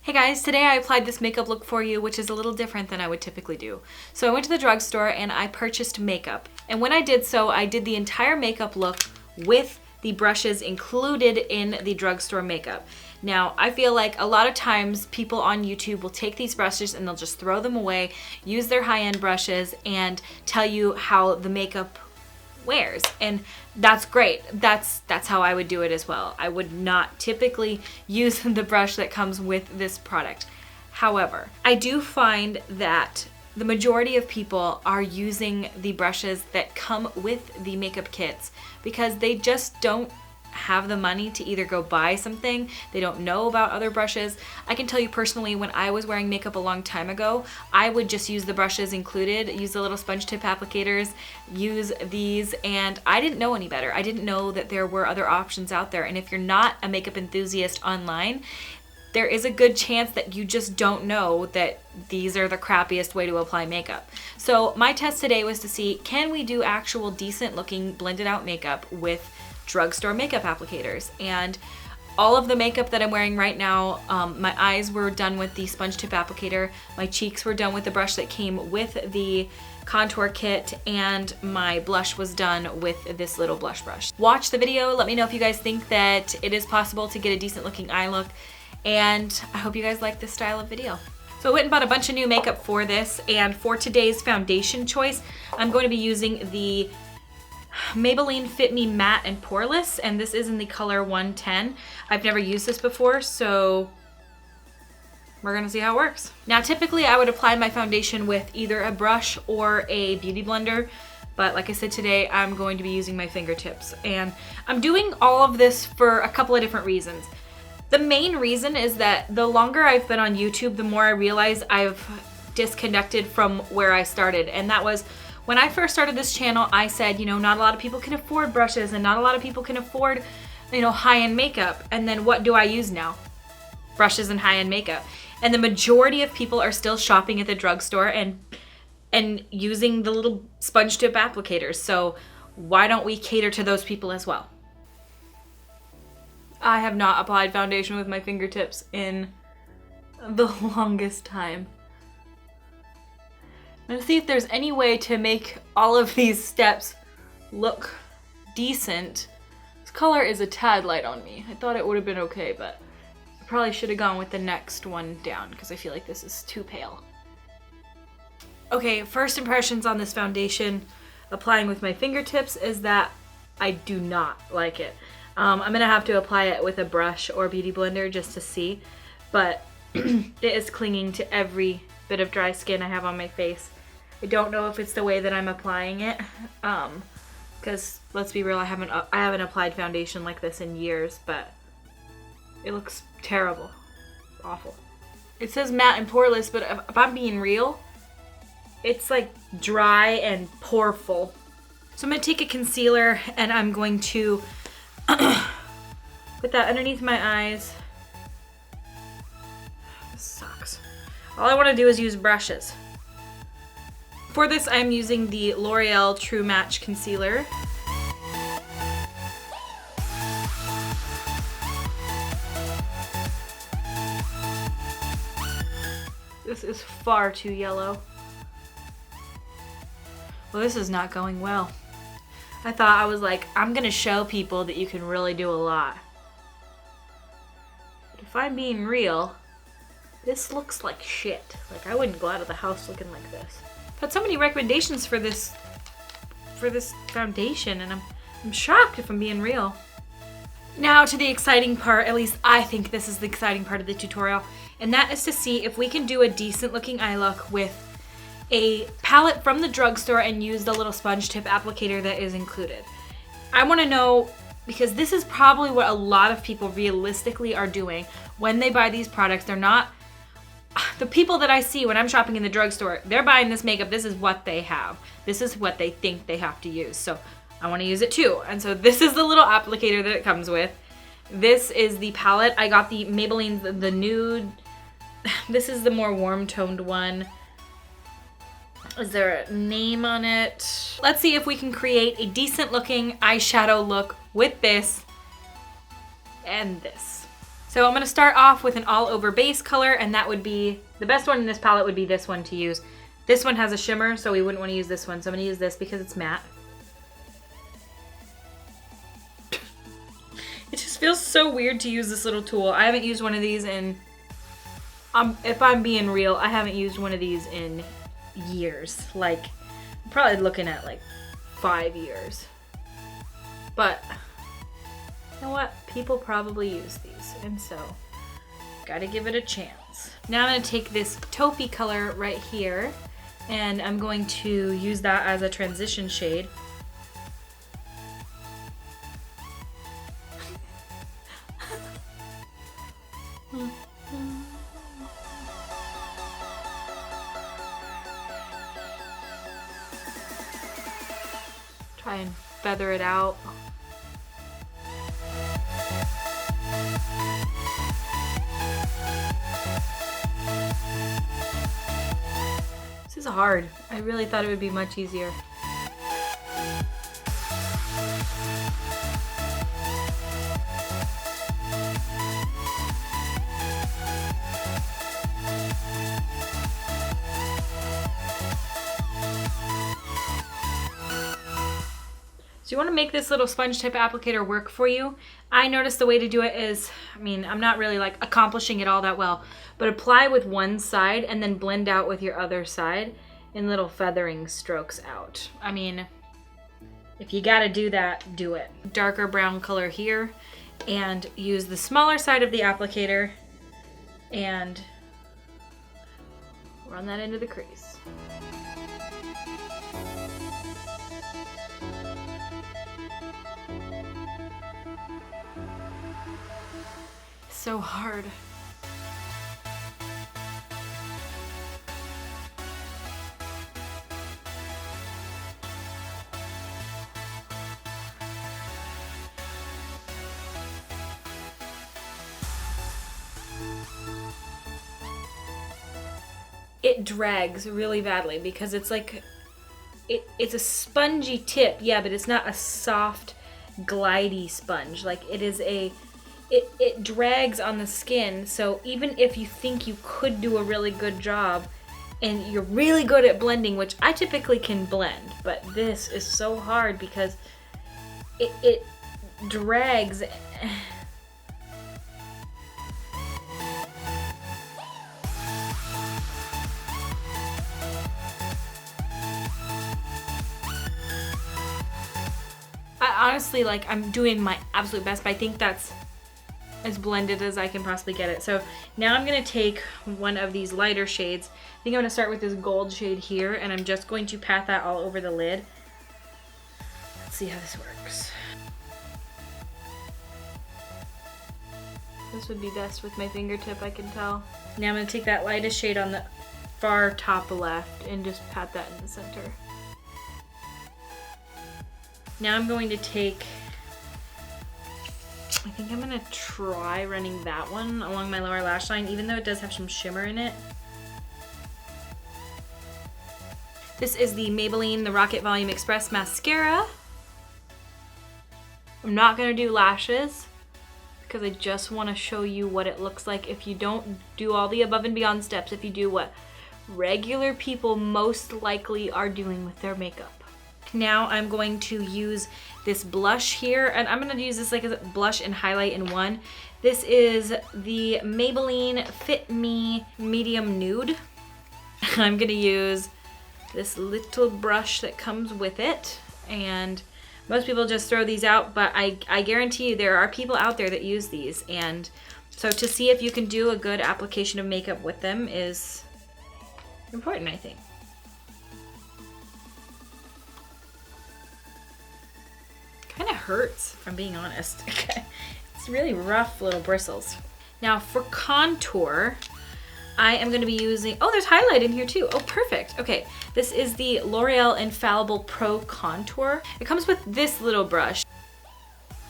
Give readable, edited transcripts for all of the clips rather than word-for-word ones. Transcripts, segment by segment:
Hey guys, today I applied this makeup look for you, which is a little different than I would typically do. So I went to the drugstore and I purchased makeup. And when I did so, I did the entire makeup look with the brushes included in the drugstore makeup. Now, I feel like a lot of times people on YouTube will take these brushes and they'll just throw them away, use their high-end brushes, and tell you how the makeup wears, and that's great. That's how I would do it as well. I would not typically use the brush that comes with this product. However, I do find that the majority of people are using the brushes that come with the makeup kits because they just don't have the money to either go buy something. They don't know about other brushes. I can tell you personally, when I was wearing makeup a long time ago, I would just use the brushes included, use the little sponge tip applicators, use these, and I didn't know any better. I didn't know that there were other options out there. And if you're not a makeup enthusiast online, there is a good chance that you just don't know that these are the crappiest way to apply makeup. So my test today was to see, can we do actual decent looking blended out makeup with drugstore makeup applicators? And all of the makeup that I'm wearing right now, my eyes were done with the sponge tip applicator, my cheeks were done with the brush that came with the contour kit, and my blush was done with this little blush brush. Watch the video, let me know if you guys think that it is possible to get a decent looking eye look, and I hope you guys like this style of video. So I went and bought a bunch of new makeup for this, and for today's foundation choice, I'm going to be using the Maybelline Fit Me Matte and Poreless, and this is in the color 110. I've never used this before, so we're gonna see how it works. Now, typically I would apply my foundation with either a brush or a beauty blender, but like I said, today I'm going to be using my fingertips. And I'm doing all of this for a couple of different reasons. The main reason is that the longer I've been on YouTube, the more I realize I've disconnected from where I started, and that was when I first started this channel. I said, not a lot of people can afford brushes and not a lot of people can afford, high-end makeup. And then what do I use now? Brushes and high-end makeup. And the majority of people are still shopping at the drugstore and using the little sponge tip applicators. So why don't we cater to those people as well? I have not applied foundation with my fingertips in the longest time. I'm gonna see if there's any way to make all of these steps look decent. This color is a tad light on me. I thought it would have been okay, but I probably should have gone with the next one down because I feel like this is too pale. Okay, first impressions on this foundation applying with my fingertips is that I do not like it. I'm gonna have to apply it with a brush or beauty blender just to see, but it is clinging to every bit of dry skin I have on my face. I don't know if it's the way that I'm applying it, because let's be real, I haven't applied foundation like this in years, but it looks terrible. It's awful. It says matte and poreless, but if I'm being real, it's like dry and poreful. So I'm gonna take a concealer and I'm going to put that underneath my eyes. This sucks. All I want to do is use brushes. For this, I'm using the L'Oreal True Match Concealer. This is far too yellow. Well, this is not going well. I thought, I was like, I'm gonna show people that you can really do a lot. But if I'm being real, this looks like shit. Like, I wouldn't go out of the house looking like this. I've had so many recommendations for this foundation, and I'm shocked if I'm being real. Now to the exciting part, at least I think this is the exciting part of the tutorial, and that is to see if we can do a decent looking eye look with a palette from the drugstore and use the little sponge tip applicator that is included. I wanna know, because this is probably what a lot of people realistically are doing when they buy these products. They're not, the people that I see when I'm shopping in the drugstore, they're buying this makeup, this is what they have. This is what they think they have to use. So I wanna use it too. And so this is the little applicator that it comes with. This is the palette. I got the Maybelline, the Nude. This is the more warm toned one. Is there a name on it? Let's see if we can create a decent looking eyeshadow look with this and this. So I'm gonna start off with an all over base color, and that would be, the best one in this palette would be this one to use. This one has a shimmer, so we wouldn't wanna use this one. So I'm gonna use this because it's matte. It just feels so weird to use this little tool. I haven't used one of these in, if I'm being real, I haven't used one of these in years. Like, I'm probably looking at like 5 years. But, you know what? People probably use these, and so, gotta give it a chance. Now I'm gonna take this taupey color right here, and I'm going to use that as a transition shade. Try and feather it out. This is hard. I really thought it would be much easier. So you want to make this little sponge tip applicator work for you. I noticed the way to do it is, I mean, I'm not really like accomplishing it all that well, but apply with one side and then blend out with your other side in little feathering strokes out. I mean, if you gotta do that, do it. Darker brown color here, and use the smaller side of the applicator and run that into the crease. So hard. It drags really badly because it's like, it's a spongy tip, yeah, but it's not a soft, glidey sponge. Like it is a, it drags on the skin, so even if you think you could do a really good job and you're really good at blending, which I typically can blend, but this is so hard because it drags. I honestly, like, I'm doing my absolute best, but I think that's as blended as I can possibly get it. So now I'm gonna take one of these lighter shades. I think I'm gonna start with this gold shade here, and I'm just going to pat that all over the lid. Let's see how this works. This would be best with my fingertip, I can tell. Now I'm gonna take that lightest shade on the far top left and just pat that in the center. Now I'm going to take, I think I'm gonna try running that one along my lower lash line, even though it does have some shimmer in it. This is the Maybelline The Rocket Volume Express Mascara. I'm not gonna do lashes because I just wanna show you what it looks like if you don't do all the above and beyond steps, if you do what regular people most likely are doing with their makeup. Now I'm going to use this blush here, and I'm gonna use this like as a blush and highlight in one. This is the Maybelline Fit Me Medium Nude. I'm gonna use this little brush that comes with it, and most people just throw these out, but I guarantee you there are people out there that use these, and so to see if you can do a good application of makeup with them is important, I think. Kind of hurts, if I'm being honest. It's really rough little bristles. Now for contour, I am going to be using, oh, there's highlight in here too. Oh, perfect. Okay, this is the L'Oreal Infallible Pro Contour. It comes with this little brush.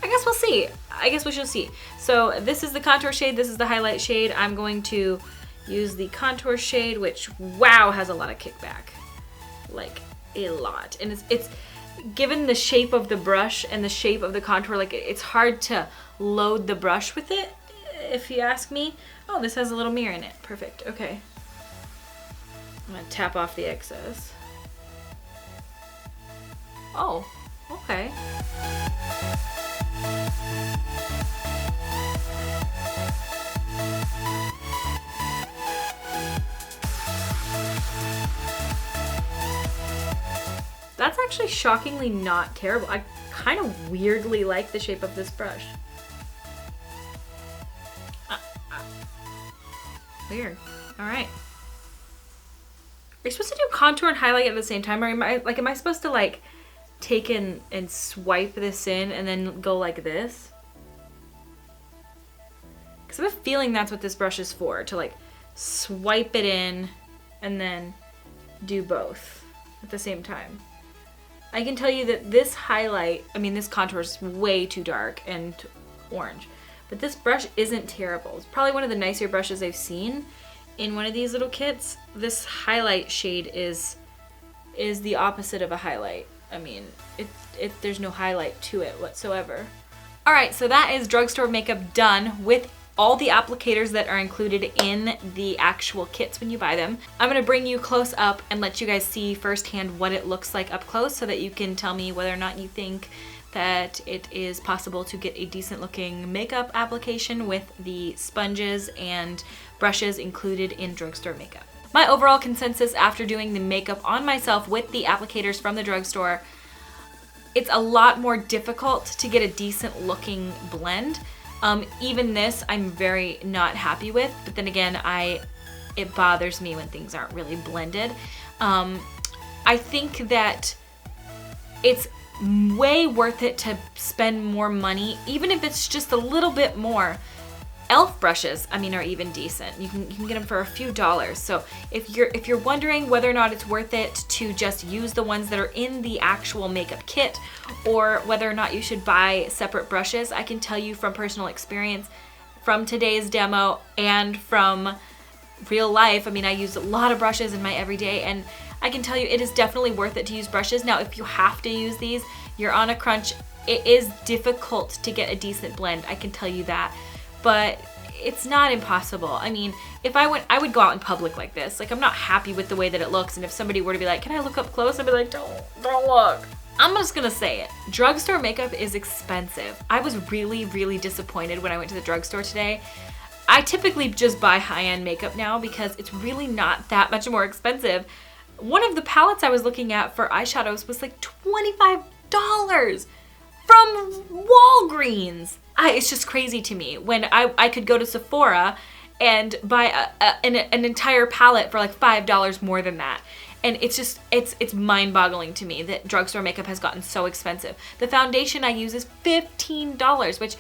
I guess we'll see. I guess we shall see. So this is the contour shade, this is the highlight shade. I'm going to use the contour shade, which, wow, has a lot of kickback. Like, a lot. And it's given the shape of the brush and the shape of the contour, like it's hard to load the brush with it. if you ask me. Oh, this has a little mirror in it. Perfect. Okay. I'm gonna tap off the excess. Oh, okay. That's actually shockingly not terrible. I kind of weirdly like the shape of this brush. Weird. All right. Are you supposed to do contour and highlight at the same time? Or am I supposed to like take and swipe this in and then go like this? Because I have a feeling that's what this brush is for, to like swipe it in and then do both at the same time. I can tell you that this highlight, I mean this contour is way too dark and orange, but this brush isn't terrible. It's probably one of the nicer brushes I've seen in one of these little kits. This highlight shade is the opposite of a highlight. I mean, there's no highlight to it whatsoever. All right, so that is drugstore makeup done with all the applicators that are included in the actual kits when you buy them. I'm gonna bring you close up and let you guys see firsthand what it looks like up close so that you can tell me whether or not you think that it is possible to get a decent looking makeup application with the sponges and brushes included in drugstore makeup. My overall consensus after doing the makeup on myself with the applicators from the drugstore, it's a lot more difficult to get a decent looking blend. Even this I'm very not happy with, but then again, it bothers me when things aren't really blended. I think that it's way worth it to spend more money, even if it's just a little bit more. e.l.f. brushes, I mean, are even decent. You can get them for a few dollars. So if you're wondering whether or not it's worth it to just use the ones that are in the actual makeup kit, or whether or not you should buy separate brushes, I can tell you from personal experience, from today's demo and from real life. I mean, I use a lot of brushes in my everyday, and I can tell you it is definitely worth it to use brushes. Now, if you have to use these, you're on a crunch. It is difficult to get a decent blend, I can tell you that, but it's not impossible. I mean, if I would go out in public like this. Like, I'm not happy with the way that it looks, and if somebody were to be like, can I look up close? I'd be like, don't look. I'm just gonna say it. Drugstore makeup is expensive. I was really, really disappointed when I went to the drugstore today. I typically just buy high-end makeup now because it's really not that much more expensive. One of the palettes I was looking at for eyeshadows was like $25 from Walgreens. It's just crazy to me when I could go to Sephora and buy an entire palette for like $5 more than that. And it's mind-boggling to me that drugstore makeup has gotten so expensive. The foundation I use is $15, which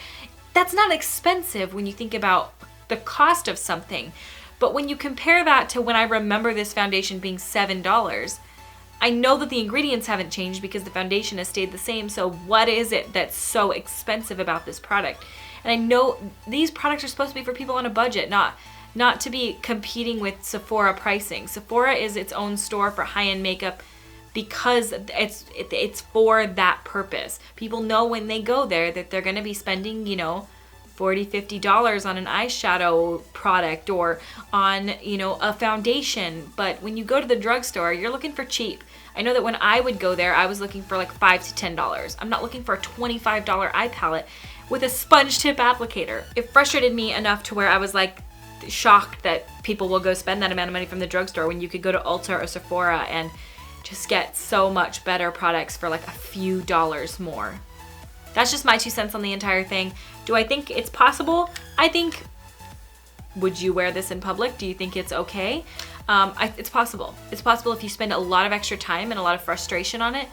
that's not expensive when you think about the cost of something. But when you compare that to when I remember this foundation being $7, I know that the ingredients haven't changed because the foundation has stayed the same. So what is it that's so expensive about this product? And I know these products are supposed to be for people on a budget, not to be competing with Sephora pricing. Sephora is its own store for high-end makeup because it's for that purpose. People know when they go there that they're gonna be spending, you know, $40, $50 on an eyeshadow product or on, you know, a foundation. But when you go to the drugstore, you're looking for cheap. I know that when I would go there, I was looking for like $5 to $10. I'm not looking for a $25 eye palette with a sponge tip applicator. It frustrated me enough to where I was like shocked that people will go spend that amount of money from the drugstore when you could go to Ulta or Sephora and just get so much better products for like a few dollars more. That's just my 2 cents on the entire thing. Do I think it's possible? I think, would you wear this in public? Do you think it's okay? It's possible. It's possible if you spend a lot of extra time and a lot of frustration on it.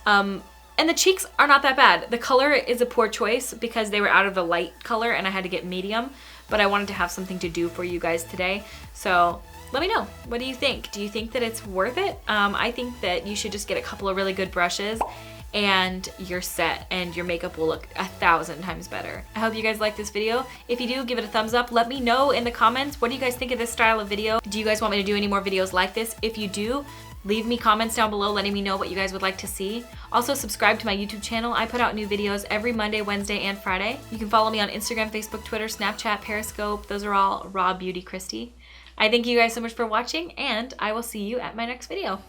And the cheeks are not that bad. The color is a poor choice because they were out of the light color and I had to get medium, but I wanted to have something to do for you guys today. So let me know. What do you think? Do you think that it's worth it? I think that you should just get a couple of really good brushes and you're set and your makeup will look 1,000 times better. I hope you guys like this video. If you do, give it a thumbs up. Let me know in the comments, what do you guys think of this style of video? Do you guys want me to do any more videos like this? If you do, Leave me comments down below letting me know what you guys would like to see. Also subscribe to my YouTube channel. I put out new videos every Monday, Wednesday, and Friday. You can follow me on Instagram, Facebook, Twitter, Snapchat, Periscope. Those are all RawBeautyKristi. I thank you guys so much for watching, and I will see you at my next video.